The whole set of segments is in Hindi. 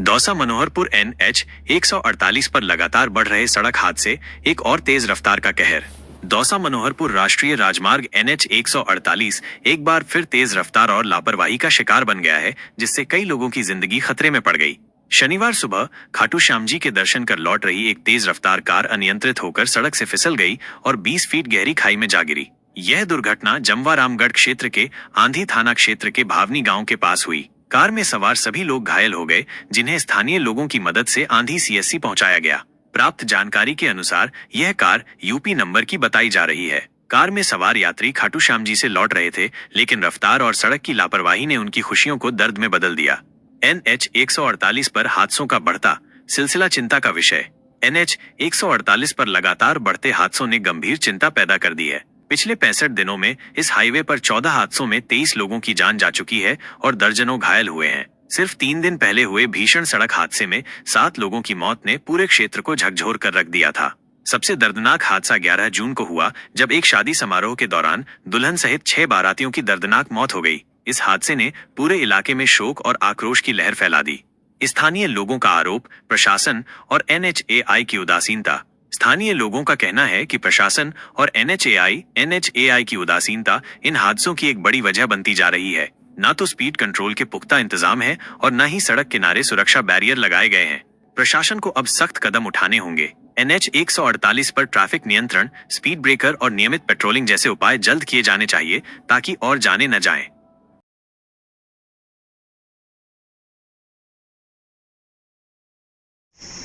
दौसा मनोहरपुर NH 148 पर लगातार बढ़ रहे सड़क हादसे, एक और तेज रफ्तार का कहर। दौसा मनोहरपुर राष्ट्रीय राजमार्ग NH 148 एक बार फिर तेज रफ्तार और लापरवाही का शिकार बन गया है, जिससे कई लोगों की जिंदगी खतरे में पड़ गई। शनिवार सुबह खाटू श्याम जी के दर्शन कर लौट रही एक तेज रफ्तार कार अनियंत्रित होकर सड़क से फिसल गई और 20 फीट गहरी खाई में जा गिरी। यह दुर्घटना जमवारामगढ़ क्षेत्र के आंधी थाना क्षेत्र के भावनी गांव के पास हुई। कार में सवार सभी लोग घायल हो गए, जिन्हें स्थानीय लोगों की मदद से आंधी CSC पहुंचाया गया। प्राप्त जानकारी के अनुसार यह कार यूपी नंबर की बताई जा रही है। कार में सवार यात्री खाटू श्याम जी से लौट रहे थे, लेकिन रफ्तार और सड़क की लापरवाही ने उनकी खुशियों को दर्द में बदल दिया। NH 148 पर हादसों का बढ़ता सिलसिला चिंता का विषय। NH 148 पर लगातार बढ़ते हादसों ने गंभीर चिंता पैदा कर दी है। पिछले 65 दिनों में इस हाईवे पर 14 हादसों में 23 लोगों की जान जा चुकी है और दर्जनों घायल हुए हैं। सिर्फ 3 दिन पहले हुए भीषण सड़क हादसे में 7 लोगों की मौत ने पूरे क्षेत्र को झकझोर कर रख दिया था। सबसे दर्दनाक हादसा 11 जून को हुआ, जब एक शादी समारोह के दौरान दुल्हन सहित 6 बारातियों की दर्दनाक मौत हो गई। इस हादसे ने पूरे इलाके में शोक और आक्रोश की लहर फैला दी। स्थानीय लोगों का आरोप प्रशासन और NHAI की उदासीनता। स्थानीय लोगों का कहना है कि प्रशासन और NHAI की उदासीनता इन हादसों की एक बड़ी वजह बनती जा रही है। न तो स्पीड कंट्रोल के पुख्ता इंतजाम है और न ही सड़क किनारे सुरक्षा बैरियर लगाए गए हैं। प्रशासन को अब सख्त कदम उठाने होंगे। NH 148 पर ट्रैफिक नियंत्रण, स्पीड ब्रेकर और नियमित पेट्रोलिंग जैसे उपाय जल्द किए जाने चाहिए, ताकि और जाने न जाएं।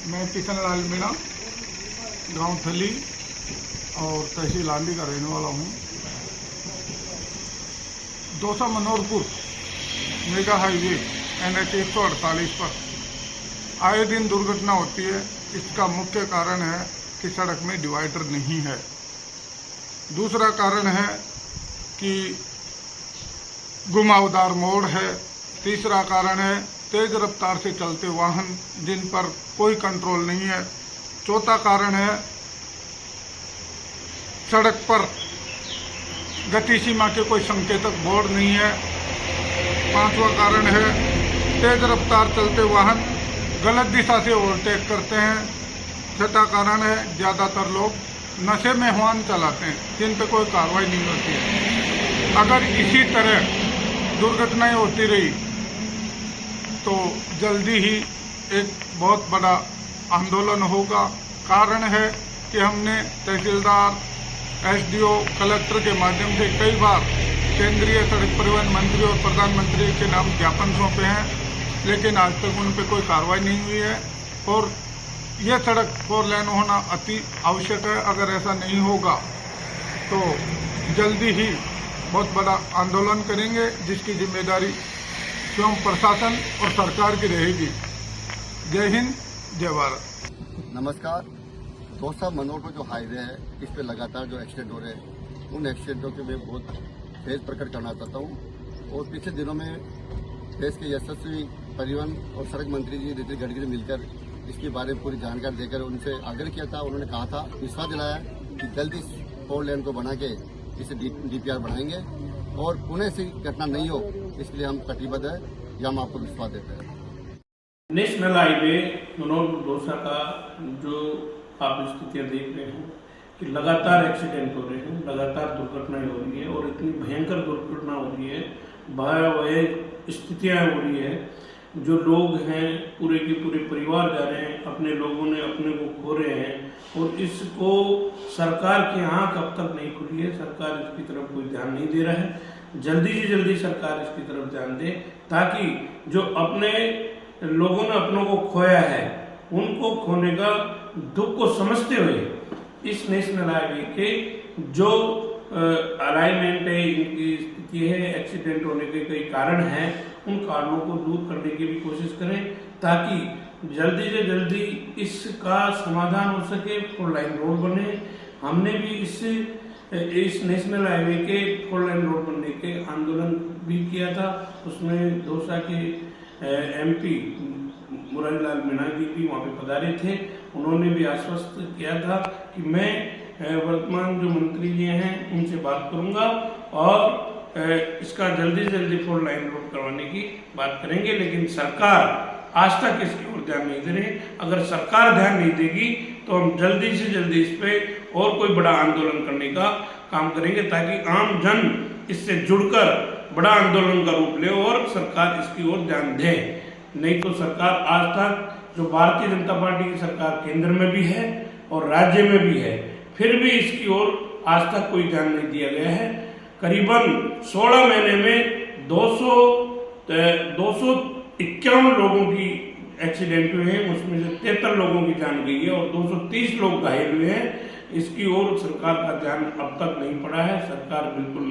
मैं किशन लाल मीणा, गांव थली और तहसील आंधी का रहने वाला हूं। Dausa Manoharpur mega highway NH 148 पर आए दिन दुर्घटना होती है। इसका मुख्य कारण है कि सड़क में डिवाइडर नहीं है। दूसरा कारण है कि घुमावदार मोड़ है। तीसरा कारण है तेज रफ्तार से चलते वाहन जिन पर कोई कंट्रोल नहीं है। चौथा कारण है सड़क पर गति सीमा के कोई संकेतक बोर्ड नहीं है। पांचवा कारण है तेज रफ्तार चलते वाहन गलत दिशा से ओवरटेक करते हैं। छठा कारण है ज़्यादातर लोग नशे में वाहन चलाते हैं, जिन पे कोई कार्रवाई नहीं होती है। अगर इसी तरह दुर्घटनाएं होती रही तो जल्दी ही एक बहुत बड़ा आंदोलन होगा। कारण है कि हमने तहसीलदार, SDO, कलेक्टर के माध्यम से कई बार केंद्रीय सड़क परिवहन मंत्री और प्रधानमंत्री के नाम ज्ञापन सौंपे हैं, लेकिन आज तक उन पर कोई कार्रवाई नहीं हुई है। और यह सड़क 4 लेन होना अति आवश्यक है। अगर ऐसा नहीं होगा तो जल्दी ही बहुत बड़ा आंदोलन करेंगे, जिसकी जिम्मेदारी स्वयं प्रशासन और सरकार की रहेगी। जय हिंद, जय भारत। नमस्कार। दौसा मनोहरपुर जो हाईवे है, इस पे लगातार जो एक्सीडेंट हो रहे हैं, उन एक्सीडेंटों के मैं बहुत खेद प्रकट करना चाहता हूँ। और पिछले दिनों में देश के यशस्वी परिवहन और सड़क मंत्री जी नितिन गडकरी मिलकर इसके बारे में पूरी जानकारी देकर उनसे आग्रह किया था। उन्होंने कहा था, विश्वास दिलाया कि जल्दी 4 लेन को बना के इसे DPR बढ़ाएंगे और पुनः ऐसी घटना नहीं हो, इसलिए हम कटिबद्ध है, यह हम आपको विश्वास देते हैं। नेशनल हाईवे मनोहरपुर दौसा का जो आप स्थितियाँ देख रहे हो कि लगातार एक्सीडेंट हो रहे हैं, लगातार दुर्घटनाएं हो रही है और इतनी भयंकर दुर्घटना हो रही है, भयावह स्थितियाँ हो रही है। जो लोग हैं पूरे के पूरे परिवार जा रहे हैं, अपने लोगों ने अपने को खो रहे हैं और इसको सरकार की आँख अब तक नहीं खुली है। सरकार इसकी तरफ कोई ध्यान नहीं दे रहा है। जल्दी से जल्दी सरकार इसकी तरफ ध्यान दे, ताकि जो अपने लोगों ने अपनों को खोया है, उनको खोने का दुख को समझते हुए इस नेशनल हाईवे के जो अलाइनमेंट है, इनकी स्थिति है, एक्सीडेंट होने के कई कारण हैं, उन कारणों को दूर करने की भी कोशिश करें, ताकि जल्दी से जल्दी इसका समाधान हो सके, 4 लाइन रोड बने। हमने भी इस नेशनल हाईवे के 4 लाइन रोड बनने के आंदोलन भी किया था। उसमें दौसा के MP मुरारीलाल मीणा जी भी वहाँ पे पधारे थे। उन्होंने भी आश्वस्त किया था कि मैं वर्तमान जो मंत्री जी हैं उनसे बात करूंगा और इसका जल्दी से जल्दी 4 लाइन रोड करवाने की बात करेंगे। लेकिन सरकार आज तक इसकी ओर ध्यान नहीं दे रहे। अगर सरकार ध्यान नहीं देगी तो हम जल्दी से जल्दी इस पे और कोई बड़ा आंदोलन करने का काम करेंगे, ताकि आम जन इससे जुड़कर बड़ा आंदोलन का रूप ले और सरकार इसकी ओर ध्यान दे। नहीं तो सरकार आज तक जो भारतीय जनता पार्टी की सरकार केंद्र में भी है और राज्य में भी है, फिर भी इसकी ओर आज तक कोई ध्यान नहीं दिया गया है। करीबन 16 महीने में 251 लोगों की एक्सीडेंट हुए हैं, उसमें से 73 लोगों की जान गई है और 230 लोग घायल हुए हैं। इसकी ओर सरकार का ध्यान अब तक नहीं पड़ा है। सरकार बिल्कुल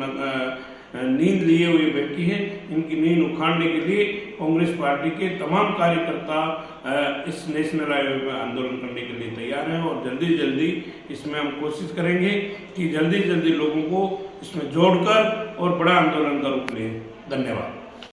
नींद लिए हुए बैठी है। इनकी नींद उखाड़ने के लिए कांग्रेस पार्टी के तमाम कार्यकर्ता इस नेशनल हाईवे पर आंदोलन करने के लिए तैयार हैं और जल्दी जल्दी इसमें हम कोशिश करेंगे कि जल्दी जल्दी लोगों को इसमें जोड़कर और बड़ा आंदोलन का रूप लें। धन्यवाद।